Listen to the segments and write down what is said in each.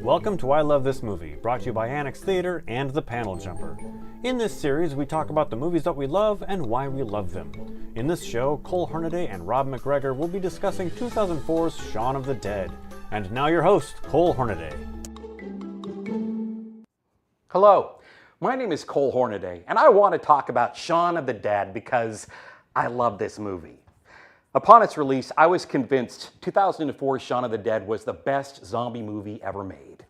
Welcome to I Love This Movie, brought to you by Annex Theater and The Panel Jumper. In this series, we talk about the movies that we love and why we love them. In this show, Cole Hornaday and Rob MacGregor will be discussing 2004's Shaun of the Dead. And now your host, Cole Hornaday. Hello, my name is Cole Hornaday, and I want to talk about Shaun of the Dead because I love this movie. Upon its release, I was convinced 2004's Shaun of the Dead was the best zombie movie ever made.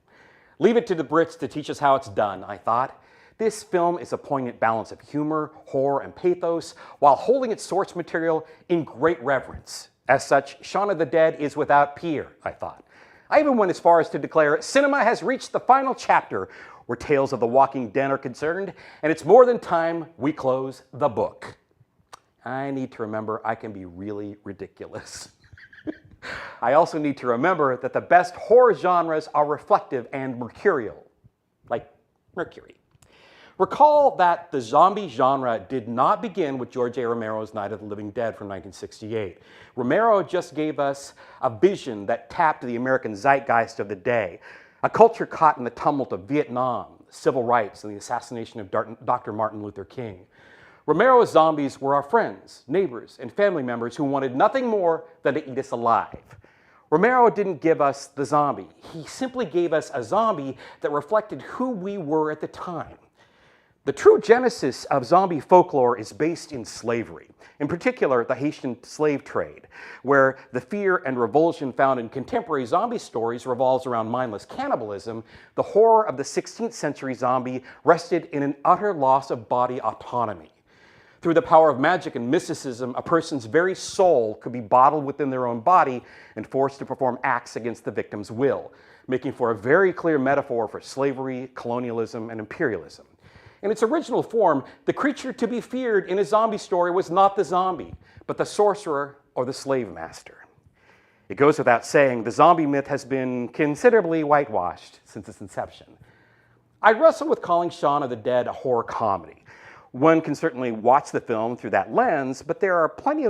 Leave it to the Brits to teach us how it's done, I thought. This film is a poignant balance of humor, horror, and pathos, while holding its source material in great reverence. As such, Shaun of the Dead is without peer, I thought. I even went as far as to declare cinema has reached the final chapter where tales of the Walking Dead are concerned, and it's more than time we close the book. I need to remember I can be really ridiculous. I also need to remember that the best horror genres are reflective and mercurial, like Mercury. Recall that the zombie genre did not begin with George A. Romero's Night of the Living Dead from 1968. Romero just gave us a vision that tapped the American zeitgeist of the day, a culture caught in the tumult of Vietnam, civil rights, and the assassination of Dr. Martin Luther King. Romero's zombies were our friends, neighbors, and family members who wanted nothing more than to eat us alive. Romero didn't give us the zombie. He simply gave us a zombie that reflected who we were at the time. The true genesis of zombie folklore is based in slavery, in particular the Haitian slave trade, where the fear and revulsion found in contemporary zombie stories revolves around mindless cannibalism. The horror of the 16th century zombie rested in an utter loss of body autonomy. Through the power of magic and mysticism, a person's very soul could be bottled within their own body and forced to perform acts against the victim's will, making for a very clear metaphor for slavery, colonialism, and imperialism. In its original form, the creature to be feared in a zombie story was not the zombie, but the sorcerer or the slave master. It goes without saying, the zombie myth has been considerably whitewashed since its inception. I wrestle with calling Shaun of the Dead a horror comedy. One can certainly watch the film through that lens, but there are plenty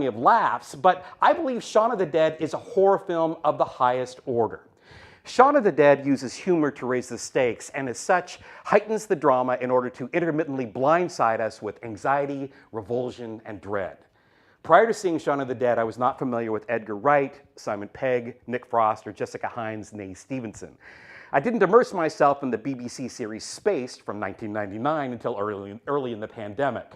of laughs, but I believe Shaun of the Dead is a horror film of the highest order. Shaun of the Dead uses humor to raise the stakes, and as such, heightens the drama in order to intermittently blindside us with anxiety, revulsion, and dread. Prior to seeing Shaun of the Dead, I was not familiar with Edgar Wright, Simon Pegg, Nick Frost, or Jessica Hines, née Stevenson. I didn't immerse myself in the BBC series Spaced from 1999 until early in the pandemic.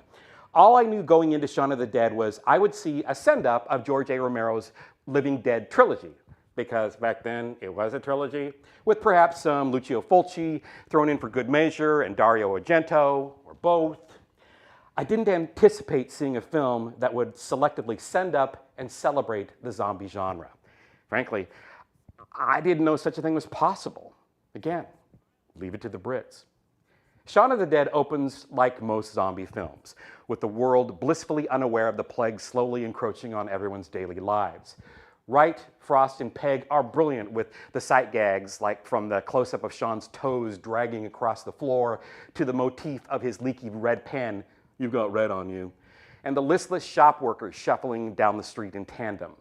All I knew going into Shaun of the Dead was I would see a send-up of George A. Romero's Living Dead trilogy, because back then it was a trilogy, with perhaps some Lucio Fulci thrown in for good measure and Dario Argento, or both. I didn't anticipate seeing a film that would selectively send up and celebrate the zombie genre. Frankly, I didn't know such a thing was possible. Again, leave it to the Brits. Shaun of the Dead opens like most zombie films, with the world blissfully unaware of the plague slowly encroaching on everyone's daily lives. Wright, Frost, and Pegg are brilliant with the sight gags, like from the close-up of Shaun's toes dragging across the floor to the motif of his leaky red pen, "You've got red on you," and the listless shop workers shuffling down the street in tandem.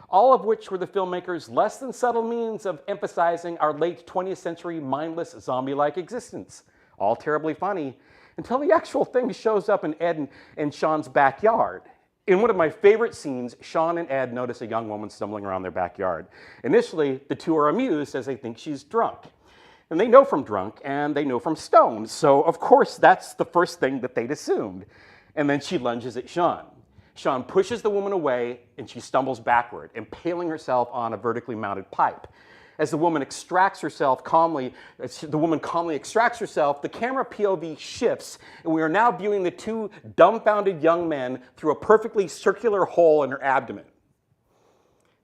All of which were the filmmakers' less than subtle means of emphasizing our late 20th century mindless zombie-like existence. All terribly funny, until the actual thing shows up in Ed and Shaun's backyard. In one of my favorite scenes, Shaun and Ed notice a young woman stumbling around their backyard. Initially, the two are amused as they think she's drunk. And they know from drunk, and they know from stoned, so of course that's the first thing that they'd assumed. And then she lunges at Shaun. Shaun pushes the woman away, and she stumbles backward, impaling herself on a vertically mounted pipe. As the woman calmly extracts herself, the camera POV shifts, and we are now viewing the two dumbfounded young men through a perfectly circular hole in her abdomen.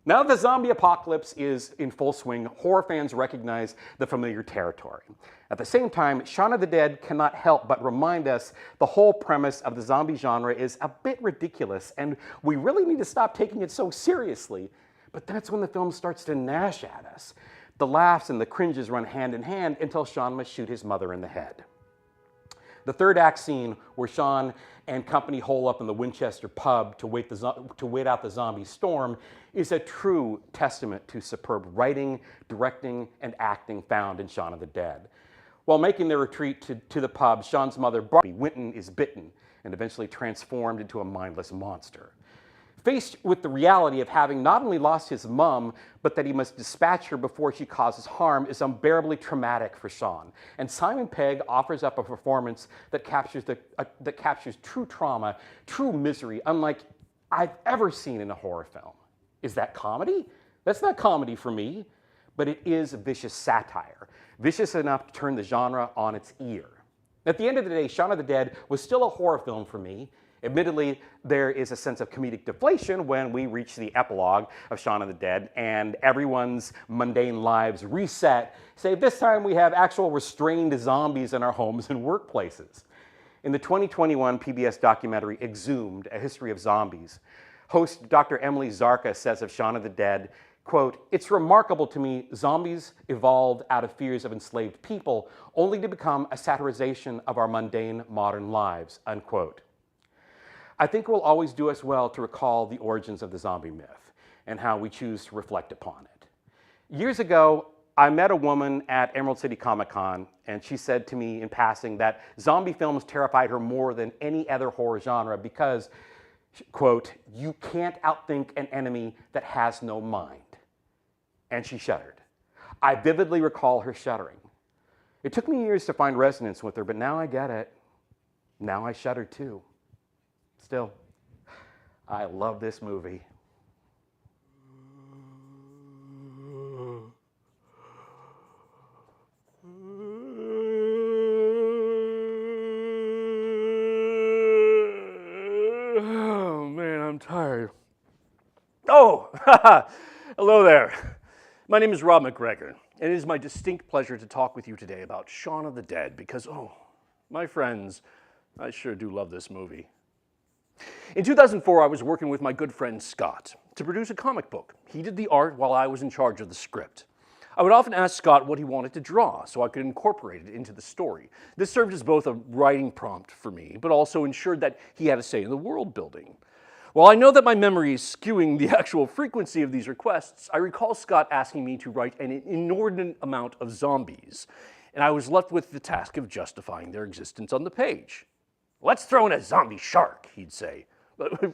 Now that the zombie apocalypse is in full swing, horror fans recognize the familiar territory. At the same time, Shaun of the Dead cannot help but remind us the whole premise of the zombie genre is a bit ridiculous, and we really need to stop taking it so seriously. But that's when the film starts to gnash at us. The laughs and the cringes run hand in hand until Shaun must shoot his mother in the head. The third act scene where Shaun and company hole up in the Winchester pub to wait out the zombie storm is a true testament to superb writing, directing, and acting found in Shaun of the Dead. While making their retreat to the pub, Shaun's mother, Barbie Winton, is bitten and eventually transformed into a mindless monster. Faced with the reality of having not only lost his mom, but that he must dispatch her before she causes harm is unbearably traumatic for Shaun. And Simon Pegg offers up a performance that captures true trauma, true misery, unlike I've ever seen in a horror film. Is that comedy? That's not comedy for me, but it is vicious satire, vicious enough to turn the genre on its ear. At the end of the day, Shaun of the Dead was still a horror film for me. Admittedly, there is a sense of comedic deflation when we reach the epilogue of Shaun of the Dead and everyone's mundane lives reset, save this time we have actual restrained zombies in our homes and workplaces. In the 2021 PBS documentary Exhumed, A History of Zombies, host Dr. Emily Zarka says of Shaun of the Dead, quote, "It's remarkable to me zombies evolved out of fears of enslaved people only to become a satirization of our mundane modern lives," unquote. I think it will always do us well to recall the origins of the zombie myth and how we choose to reflect upon it. Years ago, I met a woman at Emerald City Comic Con, and she said to me in passing that zombie films terrified her more than any other horror genre because, quote, "you can't outthink an enemy that has no mind." And she shuddered. I vividly recall her shuddering. It took me years to find resonance with her, but now I get it. Now I shudder too. Still, I love this movie. Oh, man, I'm tired. Oh, hello there. My name is Rob MacGregor, and it is my distinct pleasure to talk with you today about Shaun of the Dead because, oh, my friends, I sure do love this movie. In 2004, I was working with my good friend Scott to produce a comic book. He did the art while I was in charge of the script. I would often ask Scott what he wanted to draw so I could incorporate it into the story. This served as both a writing prompt for me, but also ensured that he had a say in the world building. While I know that my memory is skewing the actual frequency of these requests, I recall Scott asking me to write an inordinate amount of zombies, and I was left with the task of justifying their existence on the page. "Let's throw in a zombie shark," he'd say.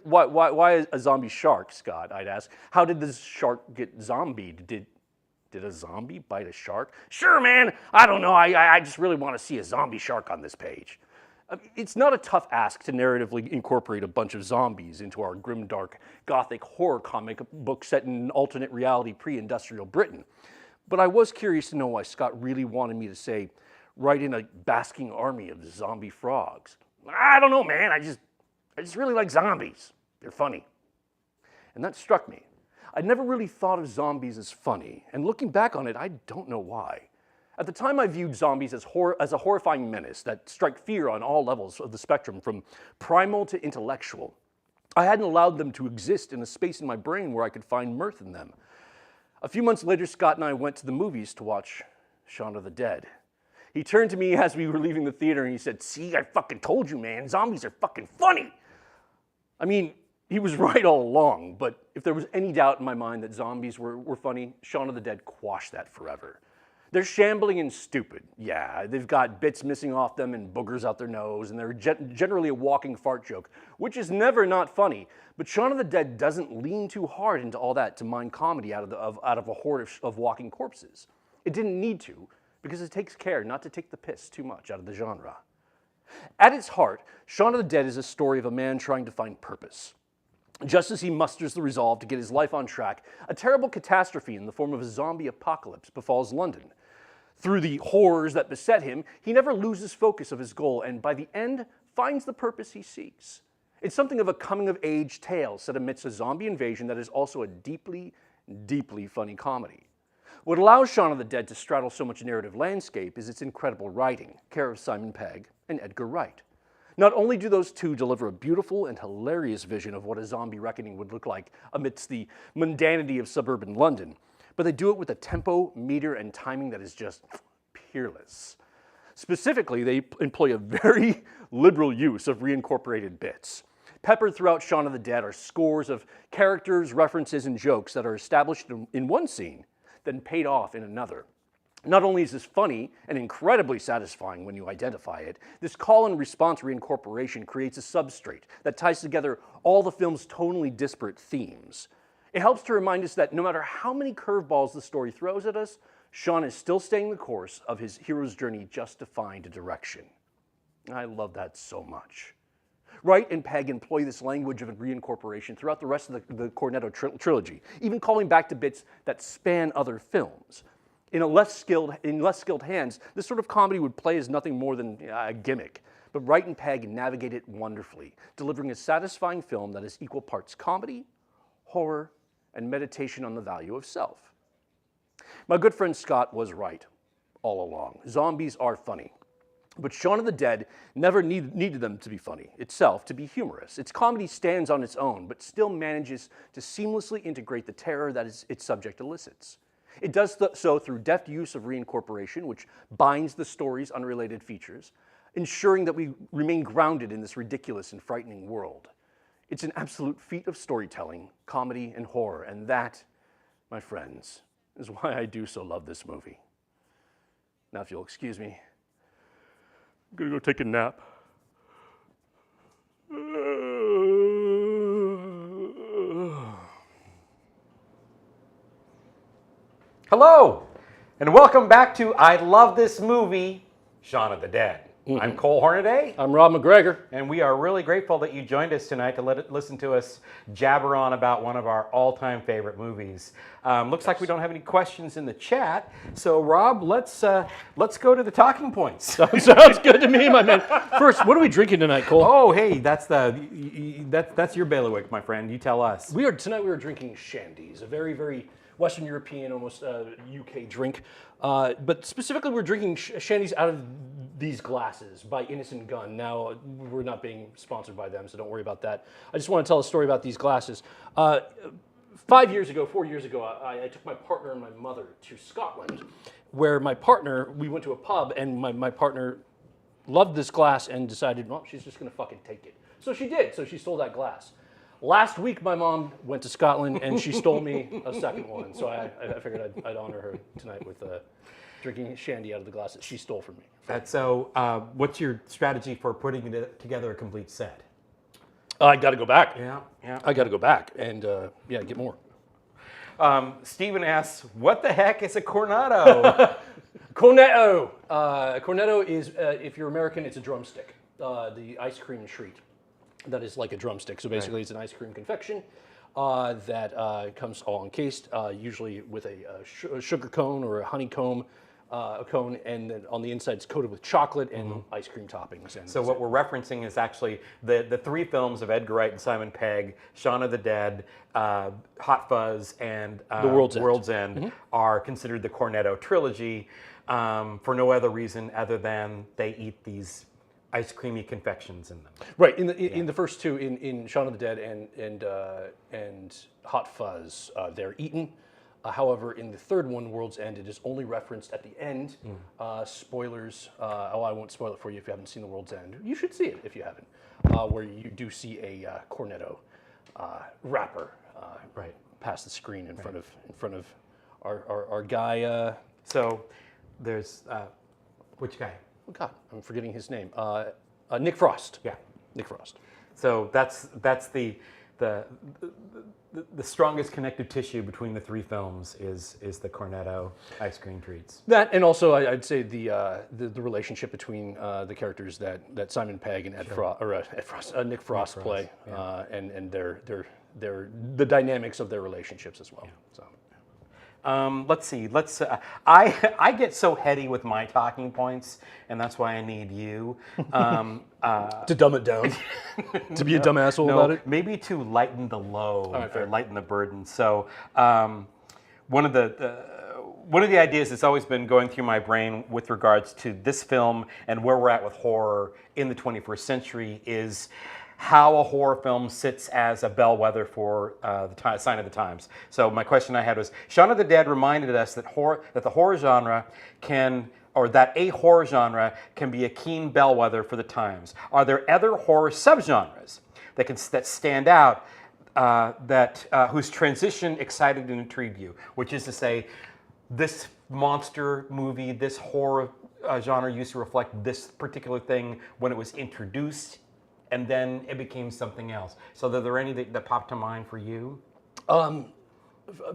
Why a zombie shark, Scott? I'd ask. How did this shark get zombied? Did a zombie bite a shark? "Sure, man. I don't know. I just really want to see a zombie shark on this page." It's not a tough ask to narratively incorporate a bunch of zombies into our grimdark gothic horror comic book set in an alternate reality pre-industrial Britain. But I was curious to know why Scott really wanted me to say, write in a basking army of zombie frogs. I don't know, man. I just really like zombies. They're funny. And that struck me. I'd never really thought of zombies as funny, and looking back on it, I don't know why. At the time, I viewed zombies as a horrifying menace that strike fear on all levels of the spectrum, from primal to intellectual. I hadn't allowed them to exist in a space in my brain where I could find mirth in them. A few months later, Scott and I went to the movies to watch Shaun of the Dead. He turned to me as we were leaving the theater and he said, "See, I fucking told you, man, zombies are fucking funny." I mean, he was right all along, but if there was any doubt in my mind that zombies were funny, Shaun of the Dead quashed that forever. They're shambling and stupid. Yeah, they've got bits missing off them and boogers out their nose, and they're generally a walking fart joke, which is never not funny. But Shaun of the Dead doesn't lean too hard into all that to mine comedy out of a horde of walking corpses. It didn't need to, because it takes care not to take the piss too much out of the genre. At its heart, Shaun of the Dead is a story of a man trying to find purpose. Just as he musters the resolve to get his life on track, a terrible catastrophe in the form of a zombie apocalypse befalls London. Through the horrors that beset him, he never loses focus of his goal, and by the end, finds the purpose he seeks. It's something of a coming-of-age tale set amidst a zombie invasion that is also a deeply, deeply funny comedy. What allows Shaun of the Dead to straddle so much narrative landscape is its incredible writing, care of Simon Pegg and Edgar Wright. Not only do those two deliver a beautiful and hilarious vision of what a zombie reckoning would look like amidst the mundanity of suburban London, but they do it with a tempo, meter, and timing that is just peerless. Specifically, they employ a very liberal use of reincorporated bits. Peppered throughout Shaun of the Dead are scores of characters, references, and jokes that are established in one scene, then paid off in another. Not only is this funny and incredibly satisfying when you identify it, this call and response reincorporation creates a substrate that ties together all the film's tonally disparate themes. It helps to remind us that no matter how many curveballs the story throws at us, Shaun is still staying the course of his hero's journey just to find a direction. I love that so much. Wright and Pegg employ this language of reincorporation throughout the rest of the Cornetto trilogy, even calling back to bits that span other films. In less skilled hands, this sort of comedy would play as nothing more than a gimmick. But Wright and Pegg navigate it wonderfully, delivering a satisfying film that is equal parts comedy, horror, and meditation on the value of self. My good friend Scott was right all along. Zombies are funny. But Shaun of the Dead never needed them to be funny itself, to be humorous. Its comedy stands on its own, but still manages to seamlessly integrate the terror that its subject elicits. It does so through deft use of reincorporation, which binds the story's unrelated features, ensuring that we remain grounded in this ridiculous and frightening world. It's an absolute feat of storytelling, comedy, and horror, and that, my friends, is why I do so love this movie. Now, if you'll excuse me, I'm gonna go take a nap. Hello, and welcome back to I Love This Movie, Shaun of the Dead. I'm Cole Hornaday. I'm Rob MacGregor. And we are really grateful that you joined us tonight to listen to us jabber on about one of our all-time favorite movies. Looks like we don't have any questions in the chat, so Rob, let's go to the talking points. Sounds good to me, my man. First, what are we drinking tonight, Cole? Oh, hey, that's your bailiwick, my friend. You tell us. Tonight we are drinking shandies, a very, very Western European, almost UK drink. But specifically, we're drinking shandies out of these glasses by Innocent Gun. Now, we're not being sponsored by them, so don't worry about that. I just want to tell a story about these glasses. 4 years ago, I took my partner and my mother to Scotland, where we went to a pub, and my partner loved this glass and decided, well, she's just going to fucking take it. So she did. So she stole that glass. Last week, my mom went to Scotland, and she stole me a second one. So I figured I'd honor her tonight with drinking shandy out of the glass that she stole from me. So what's your strategy for putting together a complete set? I got to go back. Yeah. I got to go back and get more. Stephen asks, what the heck is a cornetto? Cornetto. Cornetto is, if you're American, it's a drumstick. The ice cream treat that is like a drumstick. So basically, It's an ice cream confection that comes all encased, usually with a sugar cone or a honeycomb cone, and then on the inside it's coated with chocolate and ice cream toppings. And so what we're referencing is actually the three films of Edgar Wright and Simon Pegg, Shaun of the Dead, Hot Fuzz, and The World's End are considered the Cornetto trilogy for no other reason other than they eat these ice creamy confections in them. Right, in the first two, in Shaun of the Dead and Hot Fuzz, they're eaten. However, in the third one, World's End, it is only referenced at the end. Spoilers. I won't spoil it for you if you haven't seen The World's End. You should see it if you haven't. Where you do see a Cornetto wrapper past the screen in front of our guy. So there's which guy? Oh God, I'm forgetting his name. Nick Frost. Yeah, Nick Frost. So that's the strongest connective tissue between the three films is the Cornetto ice cream treats. That, and also I'd say the relationship between the characters that Simon Pegg and Nick Frost play, and the dynamics of their relationships as well. Yeah. So. Let's see. I get so heady with my talking points, and that's why I need you to dumb it down, to be a dumb asshole about it. Maybe to lighten the load or lighten the burden. So one of the ideas that's always been going through my brain with regards to this film and where we're at with horror in the 21st century is how a horror film sits as a bellwether for the sign of the times. So my question I had was, Shaun of the Dead reminded us that the horror genre can or that a horror genre can be a keen bellwether for the times? Are there other horror subgenres that stand out, whose transition excited and intrigued you? Which is to say, this monster movie, this horror genre used to reflect this particular thing when it was introduced, and then it became something else. So are there any that popped to mind for you?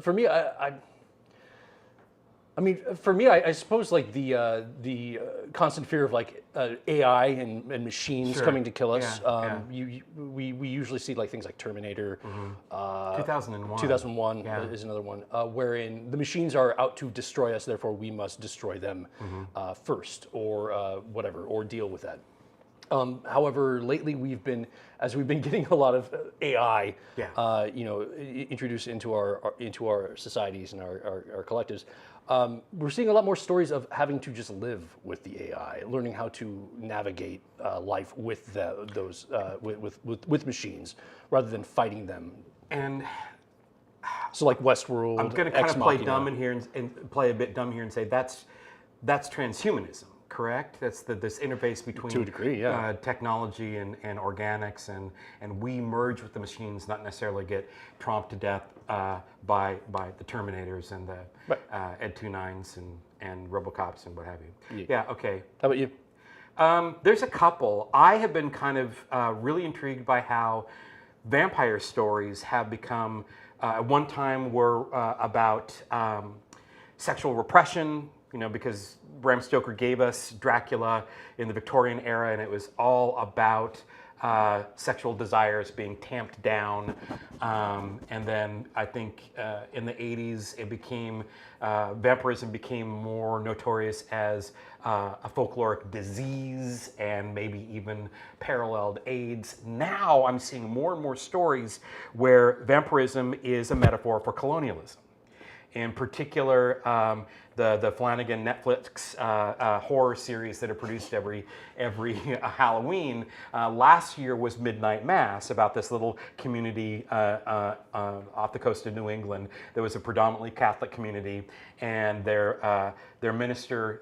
For me, I suppose like the constant fear of like AI and machines coming to kill us. We usually see like things like Terminator. 2001 is another one, wherein the machines are out to destroy us, therefore we must destroy them first, or whatever, or deal with that. However, lately we've been getting a lot of AI, introduced into our societies and our collectives. We're seeing a lot more stories of having to just live with the AI, learning how to navigate life with with machines rather than fighting them. And so, like Westworld, I'm going to kind of play dumb in here and play a bit dumb here and say that's transhumanism. Correct. That's this interface between to a degree, technology and organics, and we merge with the machines, not necessarily get tromped to death by the Terminators and the Ed 29s and RoboCops and what have you. Yeah. Okay. How about you? There's a couple. I have been kind of really intrigued by how vampire stories have become. At one time were about sexual repression. Because Bram Stoker gave us Dracula in the Victorian era, and it was all about sexual desires being tamped down. And then I think in the 80s, it became vampirism became more notorious as a folkloric disease, and maybe even paralleled AIDS. Now I'm seeing more and more stories where vampirism is a metaphor for colonialism. In particular, the Flanagan Netflix horror series that are produced every Halloween. Last year was Midnight Mass, about this little community off the coast of New England. There was a predominantly Catholic community, and their minister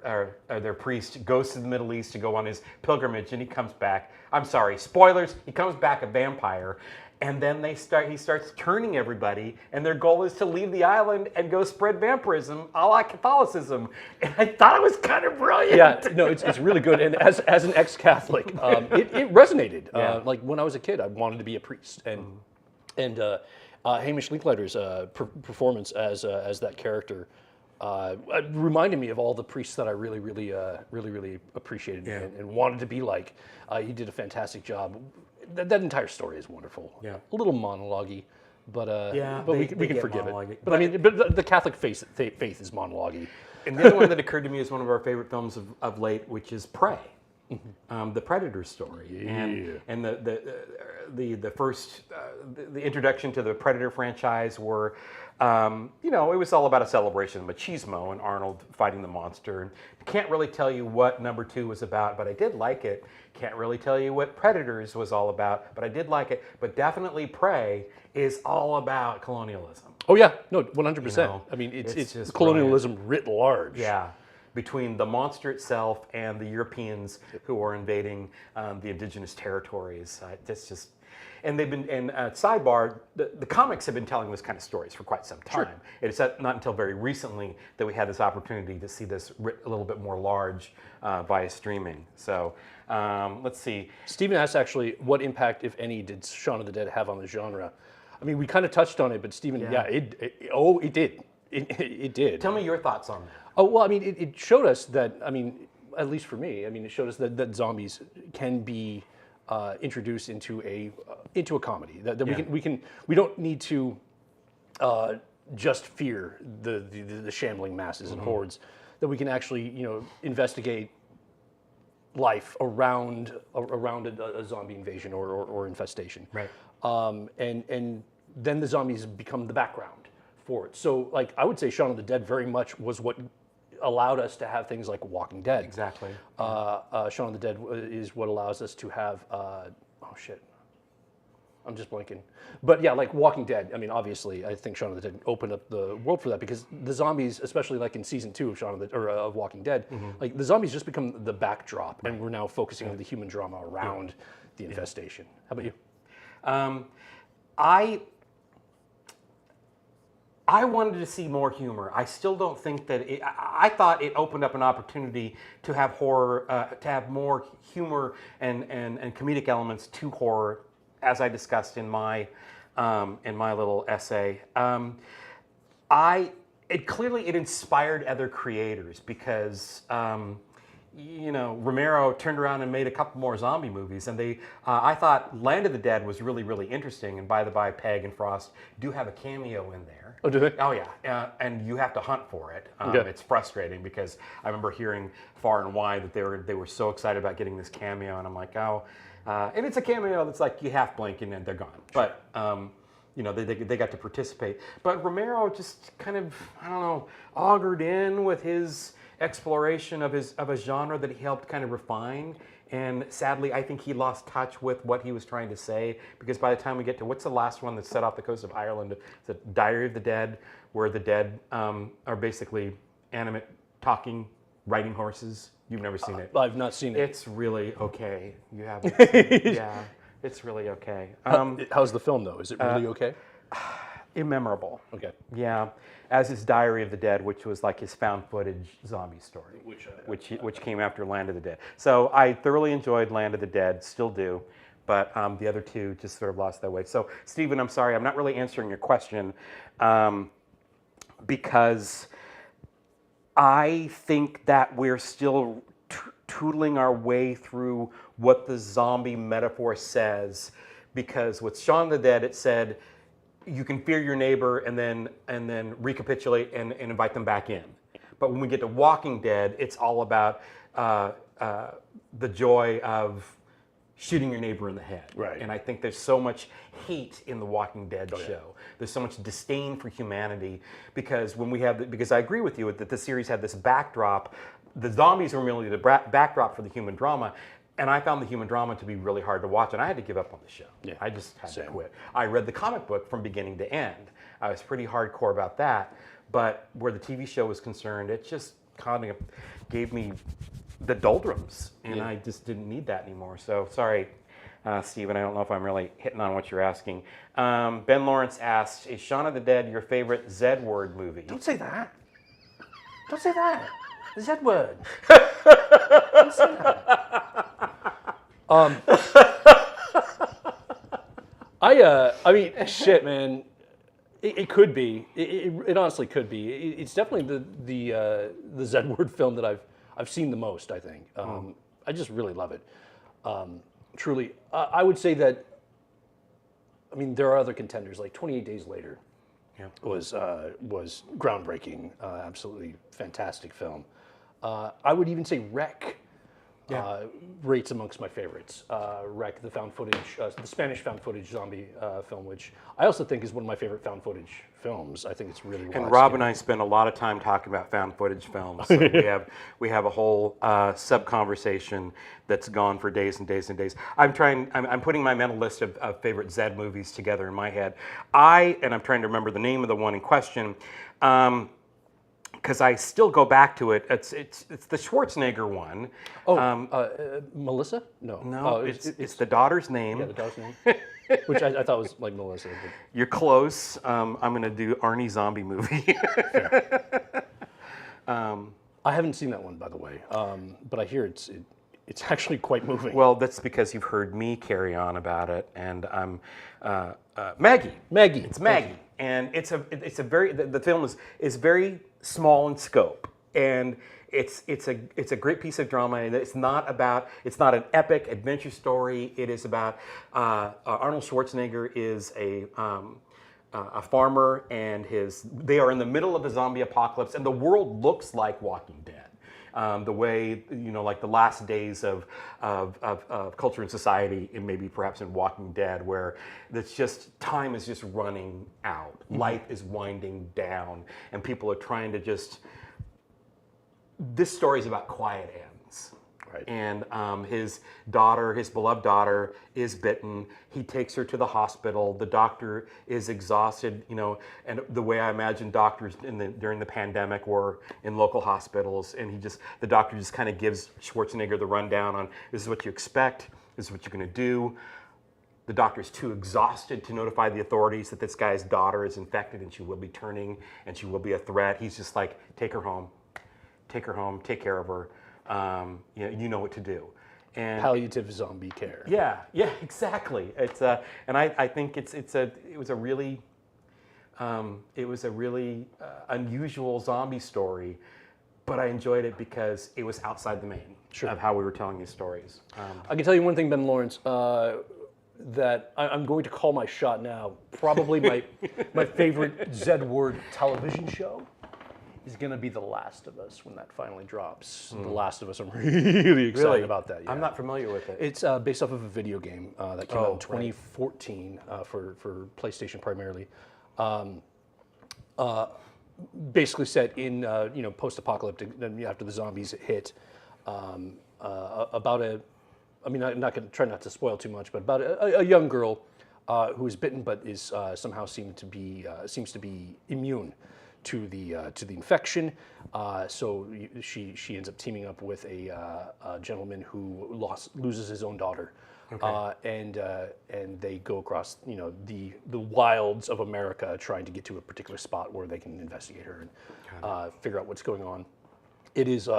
or their priest goes to the Middle East to go on his pilgrimage, and he comes back. I'm sorry, spoilers. He comes back a vampire. And then he starts turning everybody, and their goal is to leave the island and go spread vampirism, a la Catholicism. And I thought it was kind of brilliant. Yeah, no, it's really good. And as an ex-Catholic, it resonated. Like when I was a kid, I wanted to be a priest, and Hamish Linklater's performance as that character reminded me of all the priests that I really appreciated and wanted to be like. He did a fantastic job. That entire story is wonderful. Yeah, a little monologue-y, but we can forgive it. But the Catholic faith is monologue-y. And the other one that occurred to me is one of our favorite films of late, which is Prey, the Predator story, and the first the introduction to the Predator franchise were. It was all about a celebration of machismo and Arnold fighting the monster. And can't really tell you what number 2 was about, but I did like it. Can't really tell you what Predators was all about, but I did like it. But definitely Prey is all about colonialism. Oh yeah, no, 100%. I mean, it's just colonialism writ large. Yeah, between the monster itself and the Europeans who are invading the indigenous territories. It's just. And they've been, and sidebar, the comics have been telling this kind of stories for quite some time. Sure. It's not until very recently that we had this opportunity to see this a little bit more large via streaming. So let's see. Stephen asked actually, what impact, if any, did Shaun of the Dead have on the genre? I mean, we kind of touched on it, but Stephen, it did. It did. Tell me your thoughts on that. Oh, well, I mean, it showed us that, I mean, at least for me, I mean, it showed us that zombies can be introduced into a comedy. That we don't need to just fear the shambling masses and hordes. That we can actually investigate life around a zombie invasion or infestation. Right. And then the zombies become the background for it. So like I would say Shaun of the Dead very much was what allowed us to have things like Walking Dead. Exactly. Shaun of the Dead is what allows us to have I'm just blanking. But yeah, like Walking Dead. I mean, obviously, I think Shaun of the Dead opened up the world for that because the zombies, especially like in season 2 of of Walking Dead, like the zombies just become the backdrop, and we're now focusing on the human drama around the infestation. How about you? I wanted to see more humor. I still don't think that I thought it opened up an opportunity to have horror, to have more humor and comedic elements to horror, as I discussed in my little essay. It inspired other creators because. Romero turned around and made a couple more zombie movies, and I thought Land of the Dead was really, really interesting. And by the by, Pegg and Frost do have a cameo in there. Oh, do they? Oh yeah, and you have to hunt for it. It's frustrating because I remember hearing far and wide that they were so excited about getting this cameo, and I'm like, oh, and it's a cameo that's like you half blink and then they're gone. Sure. But they got to participate. But Romero just kind of, I don't know, augured in with his exploration of a genre that he helped kind of refine. And sadly, I think he lost touch with what he was trying to say, because by the time we get to, what's the last one that's set off the coast of Ireland? It's a Diary of the Dead, where the dead are basically animate, talking, riding horses. You've never seen it. I've not seen it. It's really okay. You haven't seen it. Yeah, it's really okay. How's the film, though? Is it really okay? Immemorable. Okay. Yeah, as his Diary of the Dead, which was like his found footage zombie story, which came after Land of the Dead. So I thoroughly enjoyed Land of the Dead, still do, but the other two just sort of lost their way. So Stephen, I'm sorry, I'm not really answering your question because I think that we're still tootling our way through what the zombie metaphor says, because with Shaun of the Dead, it said, you can fear your neighbor and then recapitulate and invite them back in. But when we get to Walking Dead, it's all about the joy of shooting your neighbor in the head. Right. And I think there's so much hate in the Walking Dead show. There's so much disdain for humanity because because I agree with you that the series had this backdrop. The zombies were merely the backdrop for the human drama. And I found the human drama to be really hard to watch, and I had to give up on the show. Yeah, I just had to quit. I read the comic book from beginning to end. I was pretty hardcore about that, but where the TV show was concerned, it just kind of gave me the doldrums, and I just didn't need that anymore. So sorry, Stephen, I don't know if I'm really hitting on what you're asking. Ben Lawrence asked, is Shaun of the Dead your favorite Z-word movie? Don't say that. Don't say that. The Z-word. Don't say that. I mean, shit, man. It could be. It honestly could be. It's definitely the Z-word film that I've seen the most. I think. I just really love it. Truly, I would say that. I mean, there are other contenders. Like 28 Days Later, was groundbreaking. Absolutely fantastic film. I would even say Wreck. Rates amongst my favorites. Wreck, the found footage, the Spanish found footage zombie film, which I also think is one of my favorite found footage films. I think it's really well. And Rob and I spend a lot of time talking about found footage films. So we have a whole sub conversation that's gone for days and days and days. I'm putting my mental list of favorite Zed movies together in my head. And I'm trying to remember the name of the one in question. Because I still go back to it. It's the Schwarzenegger one. Melissa? No. No, it's the daughter's name. Yeah, the daughter's name. Which I thought was like Melissa. But... You're close. I'm going to do Arnie Zombie Movie. I haven't seen that one, by the way. But I hear it's actually quite moving. Well, that's because you've heard me carry on about it, and I'm Maggie. Maggie. It's Maggie, and it's a very the film is very small in scope, and it's a great piece of drama. And it's not an epic adventure story. It is about Arnold Schwarzenegger is a farmer, and they are in the middle of a zombie apocalypse, and the world looks like Walking Dead. The way, like the last days of culture and society, and maybe perhaps in Walking Dead, where time is just running out. Mm-hmm. Life is winding down, and people are trying to this story is about quiet ends. Right. And his daughter, his beloved daughter, is bitten. He takes her to the hospital. The doctor is exhausted, and the way I imagine doctors during the pandemic were in local hospitals. And the doctor just kind of gives Schwarzenegger the rundown on, this is what you expect, this is what you're going to do. The doctor's too exhausted to notify the authorities that this guy's daughter is infected and she will be turning and she will be a threat. He's just like, take her home, take care of her. You know what to do. And Palliative zombie care. yeah, exactly. It's and I think it was a really unusual zombie story, but I enjoyed it because it was outside the main of how we were telling these stories. I can tell you one thing, Ben Lawrence, that I'm going to call my shot now. Probably my favorite Z-word television show is going to be The Last of Us when that finally drops. The Last of Us, I'm really excited about that. Yeah. I'm not familiar with it. It's based off of a video game that came out in 2014 for PlayStation primarily. Basically set in post-apocalyptic, after the zombies hit, about a, I'm not going to try not to spoil too much, but about a young girl who is bitten but is somehow seems to be immune to the infection. So she ends up teaming up with a gentleman who loses his own daughter. Okay. And they go across the wilds of America trying to get to a particular spot where they can investigate her and figure out what's going on. It is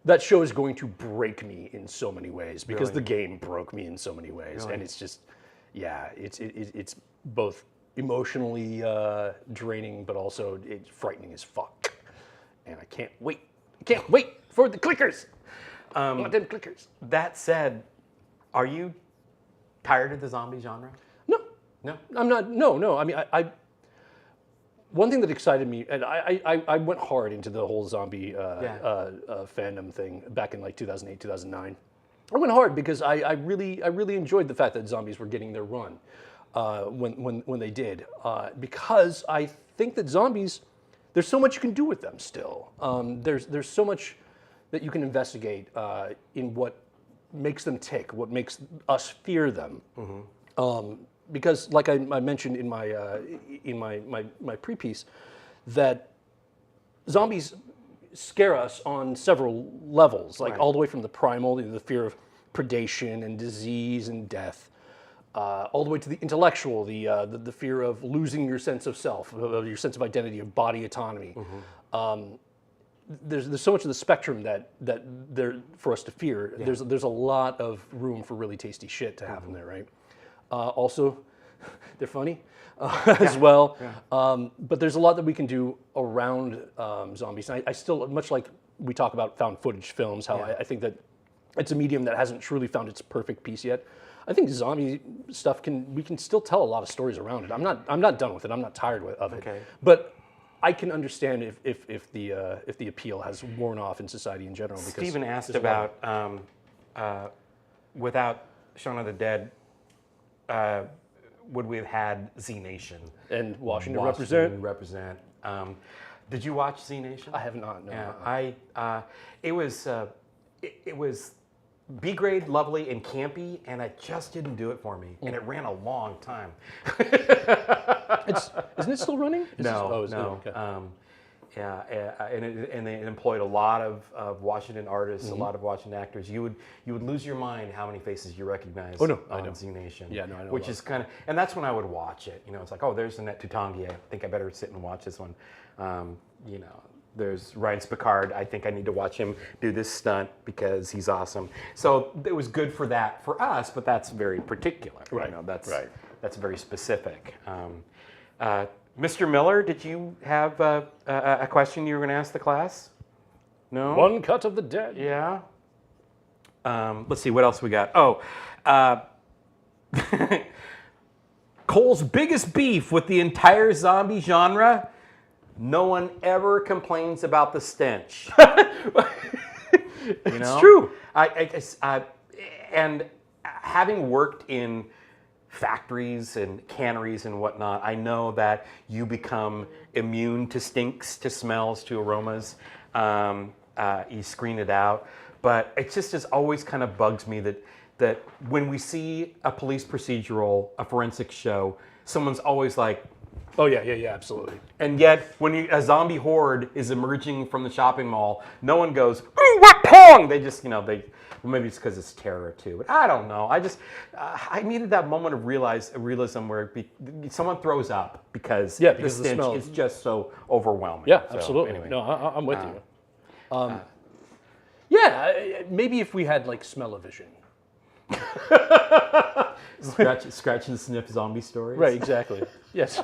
that show is going to break me in so many ways because the game broke me in so many ways, and it's just it's both emotionally draining but also it's frightening as fuck, and I can't wait for the clickers. I want them clickers. That said, are you tired of the zombie genre? No, I'm not. No. I mean, I one thing that excited me, and I went hard into the whole zombie fandom thing back in like 2008, 2009. I went hard because I really enjoyed the fact that zombies were getting their run when they did, because I think that zombies, there's so much you can do with them still. There's so much that you can investigate in what makes them tick, what makes us fear them. Because, like I mentioned in my pre-piece, that zombies scare us on several levels, like all the way from the primal, the fear of predation and disease and death, all the way to the intellectual, the fear of losing your sense of self, your sense of identity, of body autonomy. There's so much of the spectrum that there for us to fear. Yeah. There's a lot of room for really tasty shit to happen there, right? Also, they're funny as well. Yeah. But there's a lot that we can do around zombies. And I still, much like we talk about found footage films, how I think that it's a medium that hasn't truly found its perfect piece yet. I think zombie stuff we can still tell a lot of stories around it. I'm not done with it. I'm not tired of it. Okay. But I can understand if the appeal has worn off in society in general. Because Stephen asked about without Shaun of the Dead, would we have had Z Nation and Washington represent? Did you watch Z Nation? I have not. No. Yeah, it was B grade, lovely, and campy, and it just didn't do it for me. And it ran a long time. Isn't it still running? No. Okay. And they employed a lot of Washington artists, a lot of Washington actors. You would lose your mind how many faces you recognize on Z Nation. Yeah, no, I know. Which is kind of, and that's when I would watch it. It's like, oh, there's Annette Tutangi. I think I better sit and watch this one. There's Ryan Spicard. I think I need to watch him do this stunt because he's awesome. So it was good for that for us, but that's very particular. Right. That's very specific. Mr. Miller, did you have a question you were going to ask the class? No? One Cut of the Dead. Yeah. Let's see, what else we got? Cole's biggest beef with the entire zombie genre: no one ever complains about the stench. It's true. And having worked in factories and canneries and whatnot, I know that you become immune to stinks, to smells, to aromas. You screen it out. but it just always kind of bugs me that when we see a police procedural, a forensic show, someone's always like, Oh yeah, absolutely. and yet when a zombie horde is emerging from the shopping mall, no one goes, "Ooh, what pong!" They just, well, maybe it's because it's terror too, but I don't know. I needed that moment of realism where someone throws up because the stench smell is just so overwhelming. Yeah, So, absolutely. Anyway. No, I'm with you. Maybe if we had like smell-o-vision. Scratch and sniff zombie stories. Right, exactly. Yes,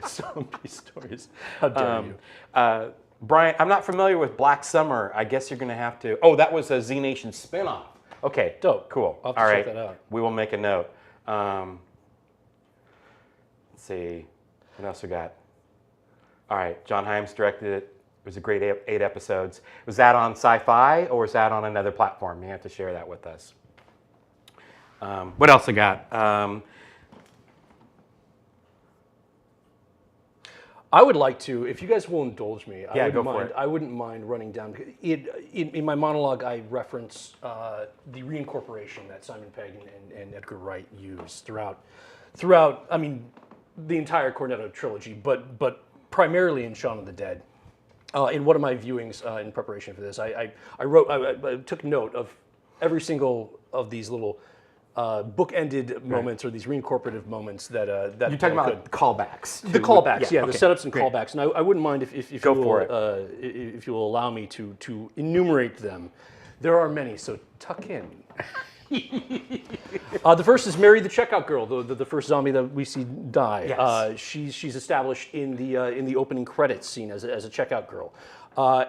zombie stories. How dare you? Brian, I'm not familiar with Black Summer. I guess you're going to have to. Oh, that was a Z Nation spinoff. Okay, Dope. cool. I'll have to check that out. We will make a note. Let's see, what else we got? All right, John Hyams directed it. It was a great 8 episodes. Was that on Sci-Fi or was that on another platform? You have to share that with us. What else I got? I would like to, if you guys will indulge me, Go for it. I wouldn't mind running down. In my monologue, I reference the reincorporation that Simon Pegg and Edgar Wright used throughout. I mean, the entire Cornetto trilogy, but primarily in Shaun of the Dead. In one of my viewings in preparation for this, I took note of every single of these little bookended moments or these reincorporative moments that You're talking about callbacks. The callbacks, okay, the setups and great. callbacks, and I wouldn't mind if you Go will, for it. If you will allow me to enumerate them. There are many, so tuck in. The first is Mary the Checkout Girl, the first zombie that we see die. Yes. She's established in the opening credits scene as a checkout girl.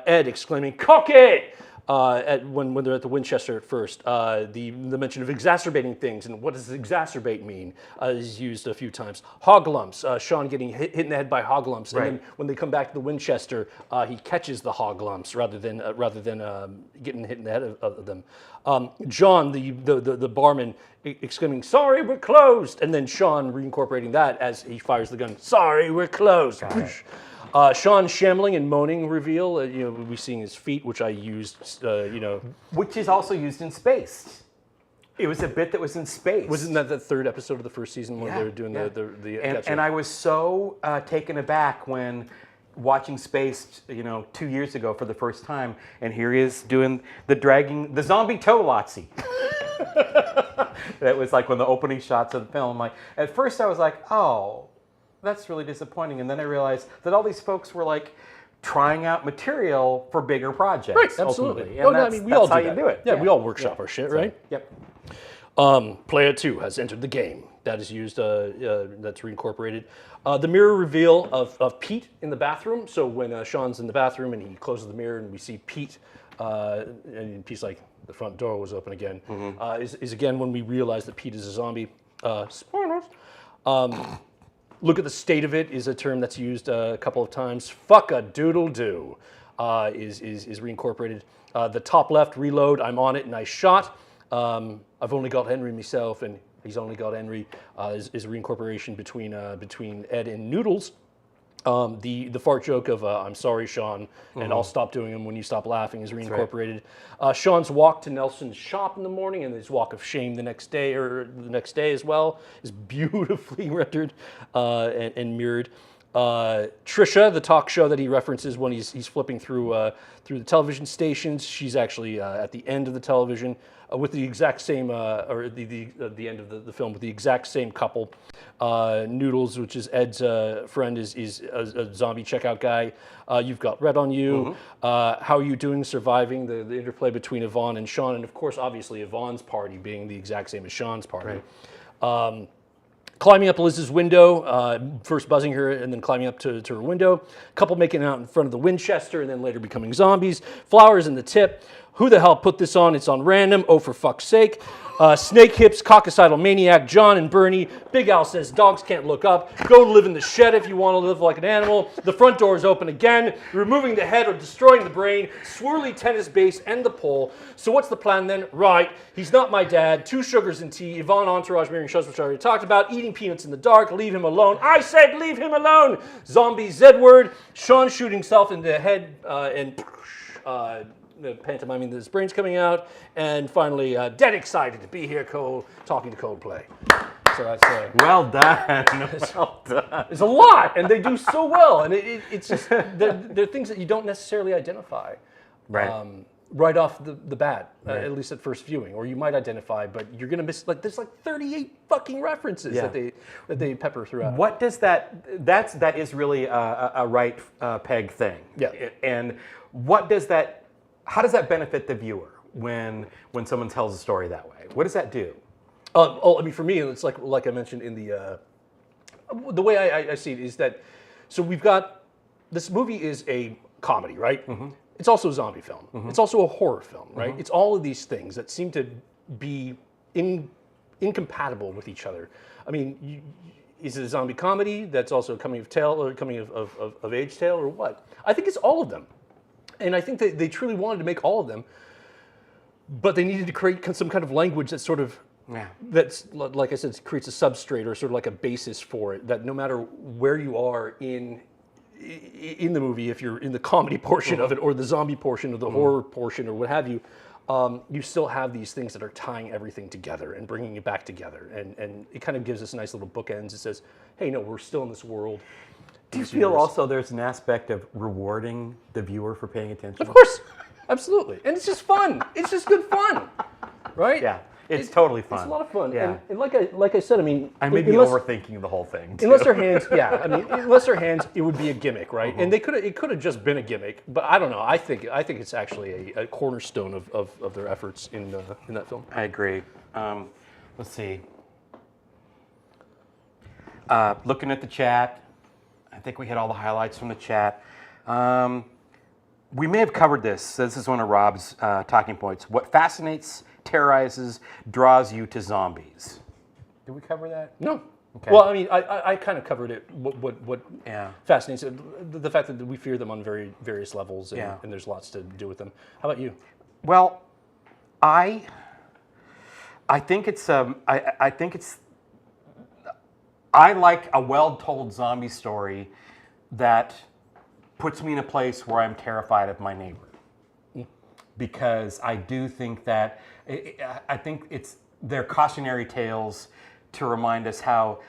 Ed exclaiming "Cock it!" When they're at the Winchester at first. The mention of exacerbating things and what does exacerbate mean is used a few times. Hog lumps, Shaun getting hit in the head by hog lumps, Right. and then when they come back to the Winchester, he catches the hog lumps rather than getting hit in the head of them. John, the barman, exclaiming "Sorry, we're closed," and then Shaun reincorporating that as he fires the gun. "Sorry, we're closed." Shaun shambling and moaning reveal. We seeing his feet, which I used. Which is also used in Spaced. It was a bit that was in Space. Wasn't that the third episode of the first season when they were doing the and I was so taken aback when watching Spaced, 2 years ago for the first time, and here he is doing the zombie toe Lotsie. That was like one of the opening shots of the film. Like at first I was like, oh, that's really disappointing, and then I realized that all these folks were like trying out material for bigger projects. Right, absolutely. Ultimately. And we all that's how do you that. do it. Yeah, we all workshop our shit, right? Yep. Player 2 has entered the game. That is used, that's reincorporated. The mirror reveal of Pete in the bathroom. So when Shaun's in the bathroom and he closes the mirror and we see Pete, and Pete's like, the front door was open again, is again when we realize that Pete is a zombie. Spoilers. Look at the state of it is a term that's used a couple of times. Fuck a doodle do is reincorporated. The top left, reload, I'm on it and I shot. I've only got Henry myself and he's only got Henry is reincorporation between Ed and Noodles. The fart joke of I'm sorry, Shaun, and I'll stop doing them when you stop laughing is reincorporated. Right. Shaun's walk to Nelson's shop in the morning and his walk of shame the next day as well is beautifully rendered and mirrored. Trisha, the talk show that he references when he's flipping through the television stations, she's actually at the end of the television with the exact same, or the end of the film with the exact same couple. Noodles, which is Ed's friend, is a zombie checkout guy. You've got Red on you. How are you doing surviving? The interplay between Yvonne and Shaun, and of course, obviously, Yvonne's party being the exact same as Shaun's party. Right. Climbing up Liz's window, first buzzing her and then climbing up to her window. Couple making out in front of the Winchester and then later becoming zombies. Flowers in the tip. Who the hell put this on? It's on random. Oh, for fuck's sake. Snake hips, coccycidal maniac, John and Bernie. Big Al says dogs can't look up. Go live in the shed if you want to live like an animal. The front door is open again. Removing the head or destroying the brain. Swirly tennis base and the pole. So what's the plan then? Right. He's not my dad. 2 sugars and tea. Yvonne entourage marrying shows, which I already talked about. Eating peanuts in the dark. Leave him alone. I said leave him alone. Zombie Z word. Shaun shooting himself in the head and pantomiming that his brain's coming out, and finally, dead excited to be here, Cole, talking to Coldplay. So that's well done. Well done. it's a lot, and they do so well, and it's just they're things that you don't necessarily identify. Right. Right off the bat, at least at first viewing, or you might identify, but you're gonna miss there's 38 fucking references that they pepper throughout. What does that is really a right peg thing. Yeah. And what does that? How does that benefit the viewer when someone tells a story that way? What does that do? I mean, for me, it's like I mentioned in the way I see it is that, so we've got, this movie is a comedy, right? Mm-hmm. It's also a zombie film. Mm-hmm. It's also a horror film, right? Mm-hmm. It's all of these things that seem to be incompatible with each other. I mean, is it a zombie comedy that's also a coming of tale or coming of age tale or what? I think it's all of them. And I think that they truly wanted to make all of them, but they needed to create some kind of language that sort of, that's, like I said, creates a substrate or sort of like a basis for it, that no matter where you are in the movie, if you're in the comedy portion of it or the zombie portion or the horror portion or what have you, you still have these things that are tying everything together and bringing it back together. And it kind of gives us a nice little bookends. It says, hey, no, we're still in this world. Do you feel also there's an aspect of rewarding the viewer for paying attention? Of course. Absolutely. And it's just fun. It's just good fun. Right? Yeah. It's totally fun. It's a lot of fun. Yeah. And like I said, I mean, I may be overthinking the whole thing. Too. Unless their hands, unless their hands, it would be a gimmick, right? And it could have just been a gimmick, but I don't know. I think it's actually a cornerstone of their efforts in that film. I agree. Let's see. Looking at the chat, I think we hit all the highlights from the chat. We may have covered this. This is one of Rob's talking points. What fascinates, terrorizes, draws you to zombies? Did we cover that? No. Okay. Well, I mean, I kind of covered it. What fascinates it, the fact that we fear them on various levels, and there's lots to do with them. How about you? Well, I think it's I like a well-told zombie story that puts me in a place where I'm terrified of my neighbor. Because I do think that, I think they're cautionary tales to remind us how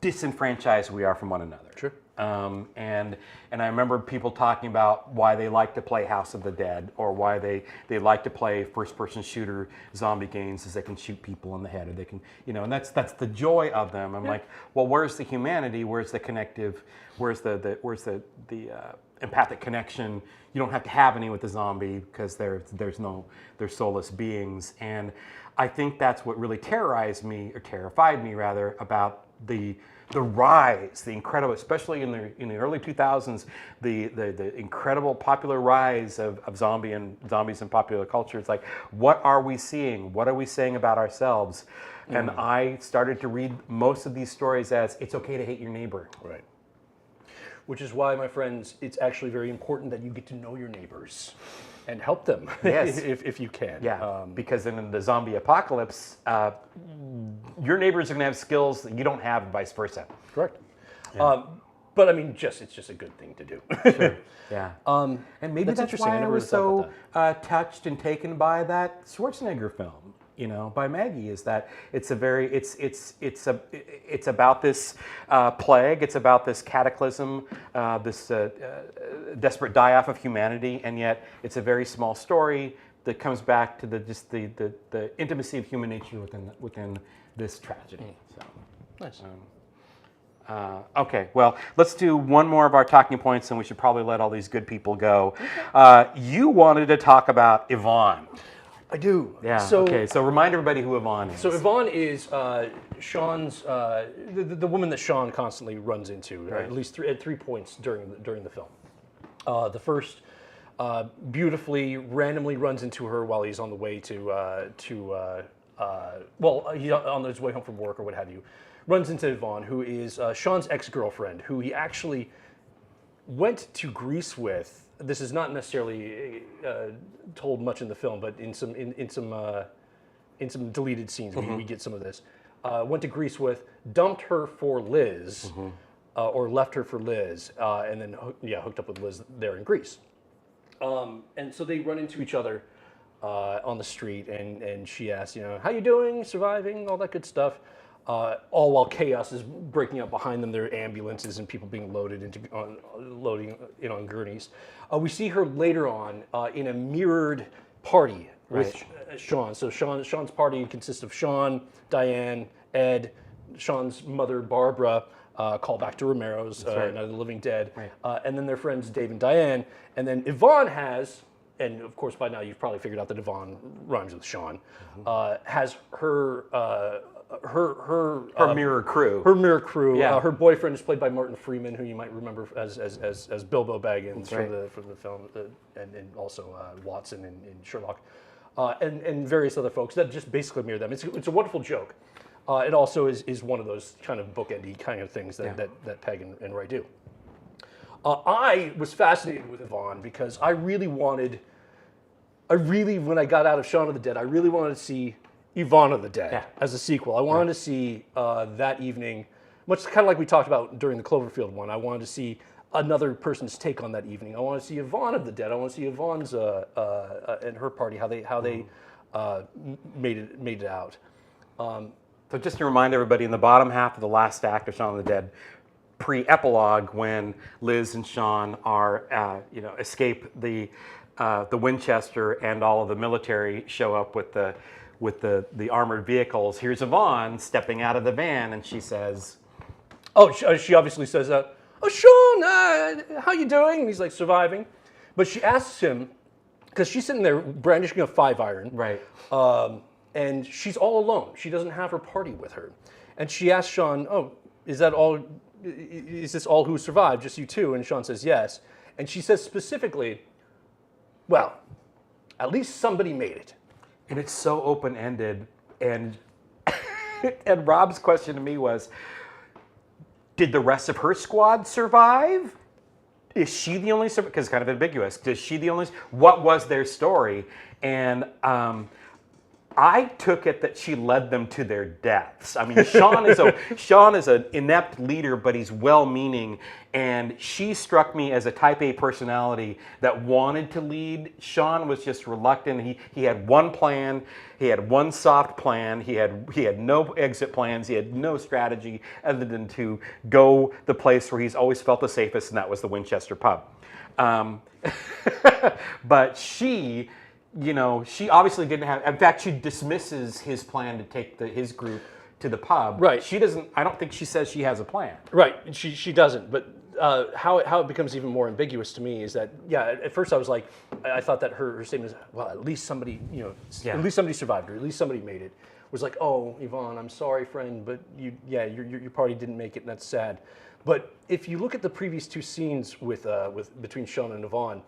disenfranchised we are from one another. Sure. And I remember people talking about why they like to play House of the Dead, or why they like to play first-person shooter zombie games, as they can shoot people in the head, or they can, and that's the joy of them. I'm like, well, where's the humanity? Where's the connective? Where's the empathic connection? You don't have to have any with the zombie because they're soulless beings. And I think that's what really terrified me rather, about the rise, the incredible, especially in the early 2000s, the incredible popular rise of zombies in popular culture. It's like, what are we seeing? What are we saying about ourselves? And I started to read most of these stories as, it's okay to hate your neighbor. Right. Which is why, my friends, it's actually very important that you get to know your neighbors and help them, if you can. Yeah, because in the zombie apocalypse, your neighbors are going to have skills that you don't have, and vice versa. Correct. Yeah. But I mean, it's just a good thing to do. Sure. Yeah. And maybe that's why I was so touched and taken by that Schwarzenegger film, by Maggie, is that it's about this plague, it's about this cataclysm, this desperate die-off of humanity, and yet it's a very small story that comes back to the intimacy of human nature within this tragedy. So nice. Okay, well, let's do one more of our talking points, and we should probably let all these good people go. You wanted to talk about Yvonne. I do. Yeah. So remind everybody who Yvonne is. So Yvonne is Shaun's the woman that Shaun constantly runs into, right, at least at 3 points during the film. The first beautifully randomly runs into her while he's on the way he's on his way home from work or what have you. Runs into Yvonne, who is Shaun's ex-girlfriend, who he actually went to Greece with. This is not necessarily told much in the film, but in some deleted scenes, we get some of this. Went to Greece with, dumped her for Liz, or left her for Liz, and then hooked up with Liz there in Greece. And so they run into each other on the street, and she asks, how you doing, surviving, all that good stuff. All while chaos is breaking out behind them. There are ambulances and people being loading in on gurneys. We see her later on in a mirrored party with Shaun. So Shaun's party consists of Shaun, Diane, Ed, Shaun's mother Barbara, call back to Romero's Night of the Living Dead, and then their friends Dave and Diane, and then Yvonne has, and of course by now you've probably figured out that Yvonne rhymes with Shaun, has her mirror crew. Her mirror crew. Yeah. Her boyfriend is played by Martin Freeman, who you might remember as Bilbo Baggins from the film, and also Watson in Sherlock, and various other folks that just basically mirror them. It's a wonderful joke. It also is one of those kind of bookendy kind of things that Pegg and Wright do. I was fascinated with Yvonne because when I got out of Shaun of the Dead, I really wanted to see Yvonne of the Dead as a sequel. I wanted to see that evening, much kind of like we talked about during the Cloverfield one. I wanted to see another person's take on that evening. I want to see Yvonne of the Dead. I want to see Yvonne's and her party, how they made it out. So just to remind everybody, in the bottom half of the last act of Shaun of the Dead, pre-epilogue, when Liz and Shaun are, escape the Winchester and all of the military show up with the armored vehicles. Here's Yvonne stepping out of the van, and she says, "Oh, she obviously says, oh, Shaun, how you doing?" And he's like, "Surviving." But she asks him, because she's sitting there brandishing a 5-iron. Right. And she's all alone. She doesn't have her party with her. And she asks Shaun, "Oh, is this all who survived, just you two?" And Shaun says, "Yes." And she says specifically, "Well, at least somebody made it." And it's so open-ended. And and Rob's question to me was, did the rest of her squad survive? Is she the only survivor? Because it's kind of ambiguous. Is she the only? What was their story? And I took it that she led them to their deaths. I mean, Shaun is an inept leader, but he's well-meaning, and she struck me as a Type A personality that wanted to lead. Shaun was just reluctant. He had one plan. He had one soft plan. He had no exit plans. He had no strategy other than to go the place where he's always felt the safest, and that was the Winchester pub. But she obviously didn't have. In fact, she dismisses his plan to take his group to the pub. Right. She doesn't. I don't think she says she has a plan. Right. She doesn't. But how it becomes even more ambiguous to me is that at first I was like, I thought that her statement is, well, at least somebody at least somebody survived, or at least somebody made it. Was like, oh, Yvonne, I'm sorry, friend, but your party didn't make it, and that's sad. But if you look at the previous two scenes between Shaun and Yvonne.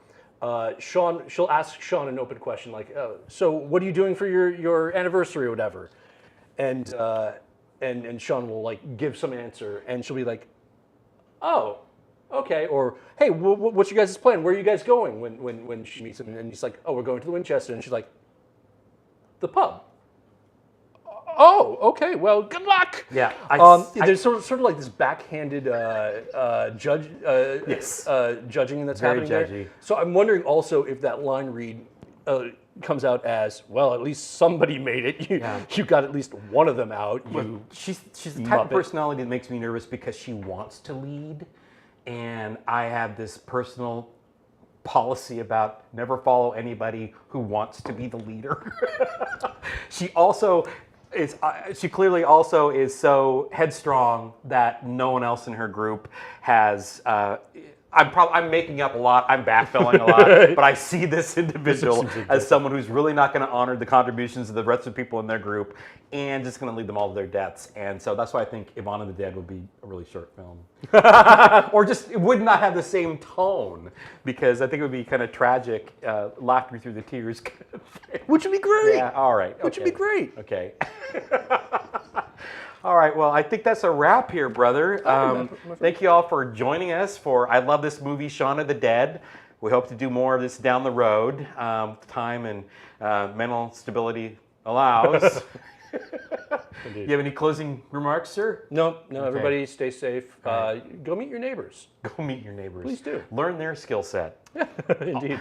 She'll ask Shaun an open question like, oh, so what are you doing for your anniversary or whatever? And Shaun will like give some answer, and she'll be like, oh, okay. Or, hey, what's your guys' plan? Where are you guys going when she meets him? And he's like, oh, we're going to the Winchester. And she's like, the pub. Oh, okay. Well, good luck. Yeah. There's sort of like this backhanded judging that's Very happening judgy. there. So I'm wondering also if that line read comes out as, well, at least somebody made it. You got at least one of them out. She's the type of personality that makes me nervous because she wants to lead, and I have this personal policy about never follow anybody who wants to be the leader. She clearly also is so headstrong that no one else in her group has. I'm making up a lot. I'm backfilling a lot, but I see this individual as someone who's really not going to honor the contributions of the rest of the people in their group, and just going to lead them all to their deaths. And so that's why I think Yvonne of the Dead would be a really short film, or just it would not have the same tone, because I think it would be kind of tragic, laughter through the tears, kind of thing. Which would be great. Yeah. All right. Okay. Which would be great. Okay. All right, well, I think that's a wrap here, brother. Thank you all for joining us for I Love This Movie, Shaun of the Dead. We hope to do more of this down the road. Time and mental stability allows. You have any closing remarks, sir? No, everybody stay safe. Go meet your neighbors. Go meet your neighbors. Please do. Learn their skill set. Indeed.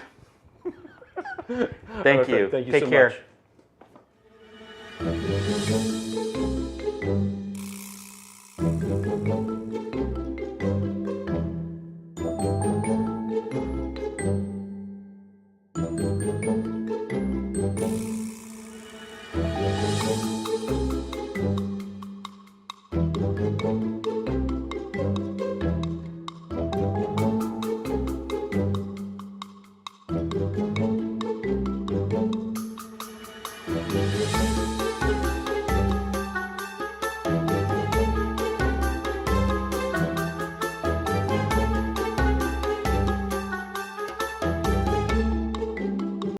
Thank you. Thank you Take so care. much.